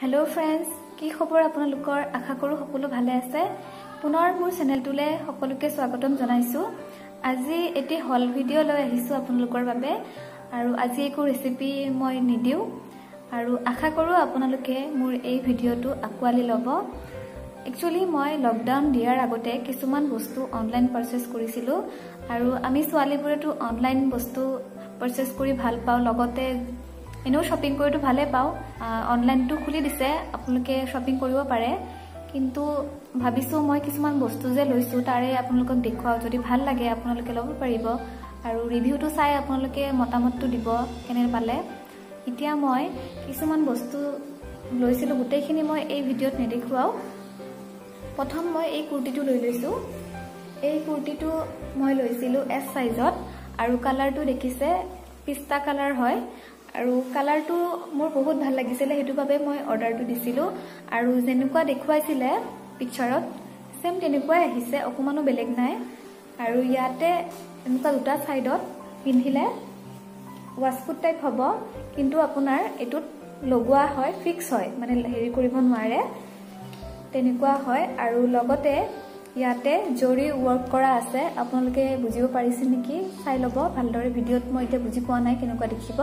hello friends की खबर आपनलोकर आशा करू सकलो भाले আছে पुनर मोर चेनेलटुले सकलोके स्वागतम जनाइछु আজি এটি হল ভিডিও লৈ আহিছো आपनलोकर বাবে আৰু আজি একো ৰেচিপি মই নিদিও আৰু আশা কৰো आपनलोके मोर এই ভিডিওটো আকোৱালি লব একচুয়ালি মই লকডাউন দিয়াৰ আগতে কিছুমান বস্তু অনলাইন পাৰচেজ কৰিছিলো আৰু আমি ছোৱালীবোৰেটো অনলাইন বস্তু পাৰচেজ কৰি ভাল পাও লগতে এনো শপিং কৰিটো ভালে পাও অনলাইন টু খুলি দিছে আপোনালোকে শপিং কৰিব পাৰে কিন্তু ভাবিছো মই কিছুমান বস্তু যে লৈছো তাৰে আপোনালোকক দেখুৱাও যদি ভাল লাগে আপোনালোকে লব পাৰিব আৰু ৰিভিউটো চাই আপোনালোকে মতামতটো দিব কেনে পালে এতিয়া মই কিছুমান বস্তু লৈছিলো গুটেইখিনি মই এই ভিডিওত নেদেখুৱাও প্ৰথম মই এই কুৰ্তিটো লৈ লৈছো এই কুৰ্তিটো মই লৈছিলো এস সাইজত আৰু কালাৰটো দেখিছে পিস্তা কালাৰ হয় আৰু কালাৰটো মোৰ বহুত ভাল লাগিছিলে হেতু বাবে মই অৰ্ডাৰটো দিছিলো আৰু যেনেকুৱা দেখুৱাইছিলে পিকচাৰত সেম তেনেকুৱাই আহিছে অকমানো বেলেগ নাই আৰু ইয়াতে এনেকুৱা দুটা সাইডত পিন্ধিলে ওয়াশকোট টাইপ হ'ব কিন্তু আপোনাৰ এটুত লগোৱা হয় ফিক্স হয় মানে হেৰি কৰিব নোৱাৰে তেনেকুৱা হয় আৰু লগতে ইয়াতে জৰি ওয়াৰ্ক কৰা আছে আপোনালোকে বুজিব পাৰিছে নেকি চাই লব ভালদৰে ভিডিওত মই এটা বুজি পোৱা নাই কেনেকুৱা দেখিব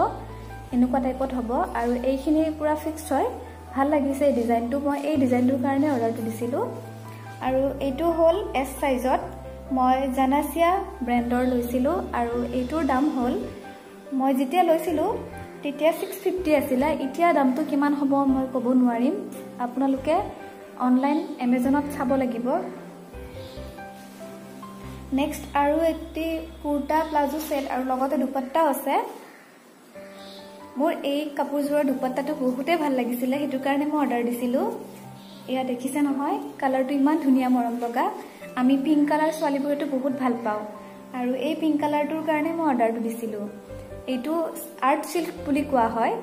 এনেকুৱা টাইপত হ'ব আৰু এইখিনি পুৰা ফিক্স হয় ভাল লাগিছে এই ডিজাইনটো মই এই ডিজাইনটোৰ কাৰণে অৰ্ডাৰটো দিছিলো আৰু এইটো হল এস সাইজত মই জানাচিয়া ব্ৰ্যান্ডৰ লৈছিলো আৰু এইটোৰ দাম হল মই যেতিয়া লৈছিলো তেতিয়া 650 আছিল এতিয়া দামটো কিমান হ'ব মই ক'ব নোৱাৰিম আপোনালোকে অনলাইন Amazonত চাব লাগিব নেক্সট আৰু এটি কুৰ্তা প্লাজো সেট আৰু লগতে দুপাট্টা আছে মোৰ এই কাপোৰজোৰৰ দুপাট্টাটো বহুতে ভাল লাগিছিলে হেতু কাৰণে মই অৰ্ডাৰ দিছিলো এয়া দেখিছে নহয় কালাৰটো ইমান ধুনিয়া মৰম লগা আমি পিংক কালাৰ ছোৱালীবোৰেটো বহুত ভাল পাও আৰু এই পিংক কালাৰটোৰ কাৰণে মই অৰ্ডাৰটো দিছিলো এইটো আৰ্ট সিল্ক বুলি কোৱা হয়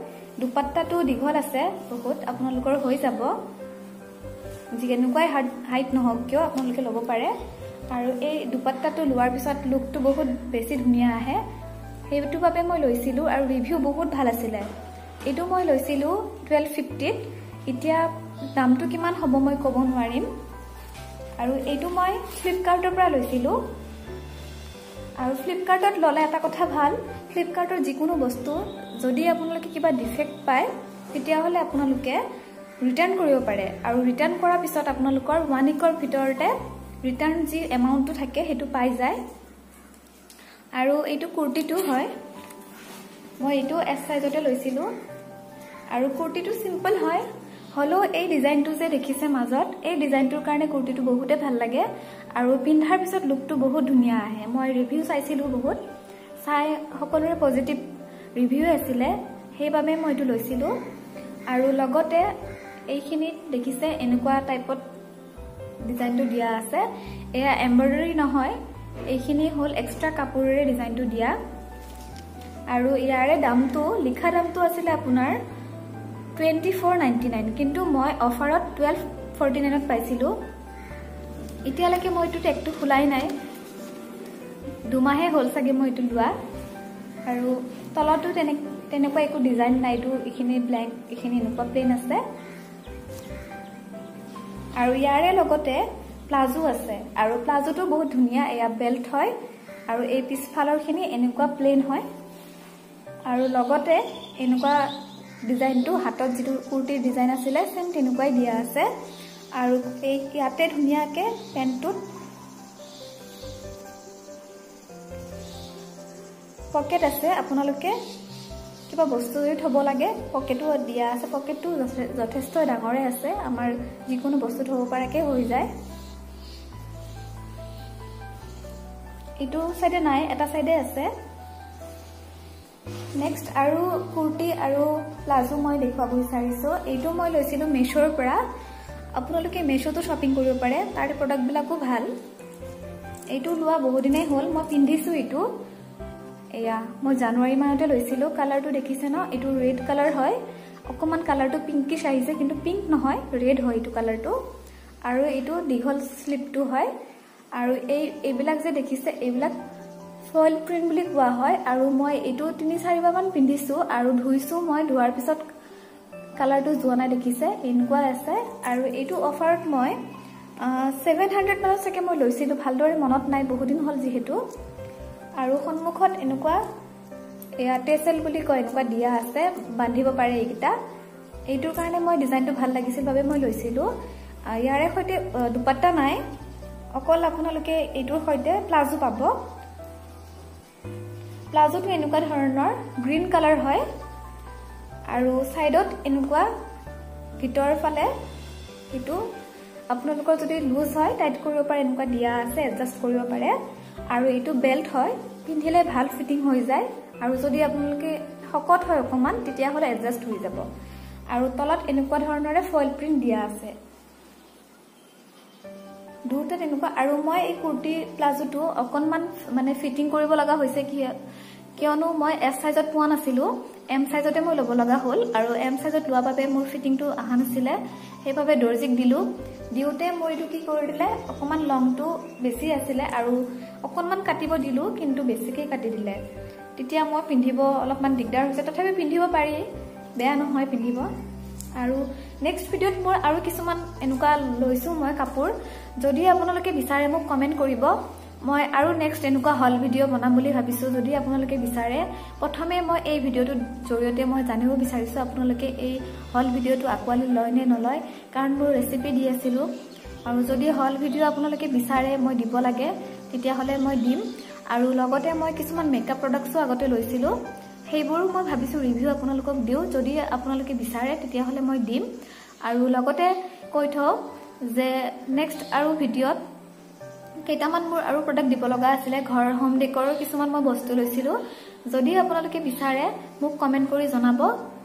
দুপাট্টাটো দীঘল আছে বহুত আপোনালোকৰ হৈ যাব যেনেকুৱাই হাইট নহওক কিয় আপোনালোকে ল'ব পাৰে আৰু এই দুপাট্টাটো লোৱাৰ পিছত লুকটো বহুত বেছি ধুনিয়া আহে হেতু বাবে মই লৈছিলো আৰু ৰিভিউ বহুত ভাল আছিল এটো মই লৈছিলো 1250 এতিয়া দামটো কিমান হ'ব মই ক'ব নোৱাৰিম আৰু এটো মই ফ্লিপকাৰ্টৰ পৰা লৈছিলো আৰু ফ্লিপকাৰ্টত ললে এটা কথা ভাল ফ্লিপকাৰ্টৰ যিকোনো বস্তু যদি আপোনালোকে কিবা ডিফেক্ট পায় তেতিয়া হলে আপোনালোকে ৰিটাৰ্ণ কৰিব পাৰে আৰু ৰিটাৰ্ণ কৰাৰ পিছত আপোনালোকৰ 1 উইকৰ ভিতৰতে ৰিটাৰ্ণ যি এমাউন্টটো থাকে হেতু পাই যায় আৰু এইটো কুৰ্তিটো হয় মই এইটো এস সাইজতে লৈছিলো আৰু কুৰ্তিটো সিম্পল হয় হলো এই ডিজাইনটো যে দেখিছে মাজত এই ডিজাইনটোৰ কাৰণে কুৰ্তিটো বহুতে ভাল লাগে আৰু পিন্ধাৰ পিছত লুকটো বহুত ধুনিয়া আহে মই ৰিভিউ চাইছিলো বহুত চাই সকলোৰে পজিটিভ ৰিভিউ আছিল হেইবাবে মই এইটো লৈছিলো আৰু লগতে এইখিনি দেখিছে এনেকুৱা টাইপত ডিজাইনটো দিয়া আছে এয়া এমব্ৰয়ডাৰী নহয় এইখিনি হল এক্সট্ৰা কাপোৰেৰে ডিজাইনটো দিয়া আৰু ইয়াৰে দামটো লিখা দামটো আছিল আপোনাৰ 2499 কিন্তু মই অফাৰত 1249 ত পাইছিলো এতিয়ালৈকে মই এইটো টেগটো খুলাই নাই দুমাহে হল সাগে মই এইটো লোৱা আৰু তলটো তেনেকুৱা একো ডিজাইন নাইটো এখিনি ব্ল্যাঙ্ক এখিনি এনেকুৱা প্লেন আছে আৰু ইয়াৰে লগতে প্লাজো আছে আৰু প্লাজোটো বহুত ধুনিয়া এয়া বেল্ট হয় আৰু এই পিছফালৰখিনি এনেকুৱা প্লেন হয় আৰু লগতে এনেকুৱা ডিজাইনটো হাতত যেটো কুৰ্তিৰ ডিজাইন আছিল সেম তেনেকুৱাই দিয়া আছে আৰু এই ইয়াতে ধুনিয়াকে পেন্টটোত পকেট আছে আপোনালোকে কিবা বস্তু যদি থব লাগে পকেটো দিয়া আছে পকেটটো যথেষ্ট ডাঙৰে আছে আমাৰ যিকোনো বস্তু থব পৰাকে হৈ যায় এটো সাইডে নাই এটা সাইডে আছে নেক্সট আৰু কুৰ্তি আৰু প্লাজো মই দেখুৱাব বিচাৰিছো এইটো মই লৈছিলো মেশোৰ পৰা আপোনালোকে মেশোটো শপিং কৰিব পাৰে তাৰ প্ৰডাক্ট বিলাকো ভাল এইটো লোৱা বহুত দিনে হল মই পিন্ধিছো এইটো এয়া মই জানুৱাৰী মাহতে লৈছিলো কালাৰটো দেখিছে ন এইটো ৰেড কালাৰ হয় অকমান কালাৰটো পিংকিশ আহিছে কিন্তু পিংক নহয় ৰেড হয় এইটো কালাৰটো আৰু এইটো দীঘল স্লিপটো হয় আৰু এইবিলাক যে দেখিছে এইবিলাক ফয়েল প্ৰিন্ট বুলি কোৱা হয় আৰু মই এইটো 3-4 বাৰ মান পিন্ধিছো আৰু ধুইছো মই ধোৱাৰ পিছত কালাৰটো যোৱা নাই দেখিছে এনেকুৱা আছে আৰু এইটো অফাৰত মই 700 মানত চাগে মই লৈছিলো ভালদৰে মনত নাই বহুত দিন হল যিহেতু আৰু সন্মুখত এনেকুৱা এয়া টেসেল বুলি কয় এনেকুৱা দিয়া আছে বান্ধিব পাৰে এইকিটা এইটোৰ কাৰণে মই ডিজাইনটো ভাল লাগিছিল বাবে মই লৈছিলো ইয়াৰে সৈতে দুপাট্টা নাই অকল আপোনালোকে এইটোৰ সৈতে প্লাজো পাব প্লাজোটো এনেকুৱা ধৰণৰ গ্ৰীন কালাৰ হয় আৰু সাইডত এনেকুৱা ভিতৰ ফালে এটো আপোনালোকৰ যদি লুজ হয় টাইট কৰিব পাৰে এনেকুৱা দিয়া আছে এডজাস্ট কৰিব পাৰে আৰু এটো বেল্ট হয় পিন্ধিলে ভাল ফিটিং হৈ যায় আৰু যদি আপোনালোকে শকত হয় অকমান তেতিয়া হলে এডজাস্ট হৈ যাব আৰু তলত এনেকুৱা ধৰণৰে ফয়েল প্ৰিন্ট দিয়া আছে দুটা এনেকুৱা আৰু মই এই কুৰ্তি প্লাজোটো অকনমান মানে ফিটিং কৰিব লগা হৈছে কিয়নো মই এস সাইজত পোৱা নাছিলো এম সাইজতে মই লব লগা হল আৰু এম সাইজত লোৱা বাবে মোৰ ফিটিংটো আহা নাছিলে সেইভাবে দৰ্জিক দিলো দিওতে মই এটো কি কৰি দিলে অকমান লংটো বেছি আছিল আৰু অকনমান কাটিব দিলো কিন্তু বেছিকৈ কাটি দিলে তেতিয়া মই পিন্ধিব অলপমান দিগদাৰ হৈছে তথাপি পিন্ধিব পাৰি বেয়া নহয় পিন্ধিব আৰু নেক্সট ভিডিওত মোৰ আৰু কিছুমান এনেকুৱা লৈছো মই কাপোৰ যদি আপোনালোকে বিচাৰে মোক কমেন্ট কৰিব মই আৰু নেক্সট এনেকুৱা হল ভিডিও বনাম বুলি ভাবিছো যদি আপোনালোকে বিচাৰে প্ৰথমে মই এই ভিডিওটোৰ জৰিয়তে মই জানিব বিচাৰিছো আপোনালোকে এই হল ভিডিওটো আকোৱালি লয় নে নলয় কাৰণ মোৰ ৰেচিপি দি আছিল আৰু যদি হল ভিডিও আপোনালোকে বিচাৰে মই দিব লাগে তেতিয়া হলে মই দিম আৰু লগতে মই কিছুমান মেকআপ প্ৰডাক্টসও আগতে লৈছিলো সেইবোৰ মই ভাবিছো ৰিভিউ আপোনালোকক দিও যদি আপোনালোকে বিচাৰে তেতিয়া হলে মই দিম আৰু লগতে কৈ থও যে নেক্সট আৰু ভিডিওত কেইটামান মোৰ আৰু প্ৰডাক্ট দিব লগা আছিল ঘৰ হোম ডেকৰৰ কিছুমান মই বস্তু লৈছিলো যদি আপোনালোকে বিচাৰে মোক কমেন্ট কৰি জনাব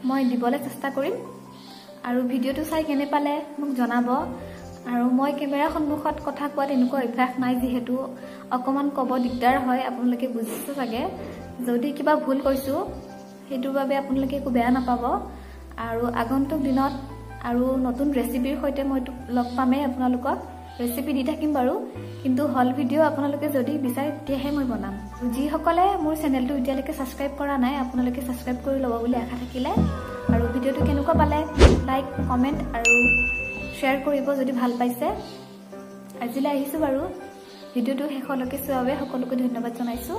মই দিবলৈ চেষ্টা কৰিম আৰু ভিডিওটো চাই কেনে পালে মোক জনাব আৰু মই কেমেৰা সন্মুখত কথা কোৱাত এনেকুৱা অভ্যাস নাই যিহেতু অকমান কব দিগদাৰ হয় আপোনালোকে বুজিছে চাগে যদি কিবা ভুল কৈছো হেতুৰ বাবে আপোনালোকে একো বেয়া নাপাব আৰু আগন্তুক দিনত আৰু নতুন ৰেচিপিৰ সৈতে মই লগ পামে আপোনালোকক ৰেচিপি দি থাকিম বাৰু কিন্তু হল ভিডিও আপোনালোকে যদি বিচাৰে তেতিয়াহে মই বনাম যি সকলে মোৰ চেনেলটো এতিয়ালৈকে সাবস্ক্ৰাইব কৰা নাই আপোনালোকে সাবস্ক্ৰাইব কৰি ল'ব বুলি আশা থাকিলে আৰু ভিডিওটো কেনেকুৱা পালে লাইক কমেন্ট আৰু শেয়াৰ কৰিব যদি ভাল পাইছে আজিলৈ আহিছো বাৰু ভিডিওটো শেষলৈকে চোৱাৰ বাবে সকলোকে ধন্যবাদ জনাইছো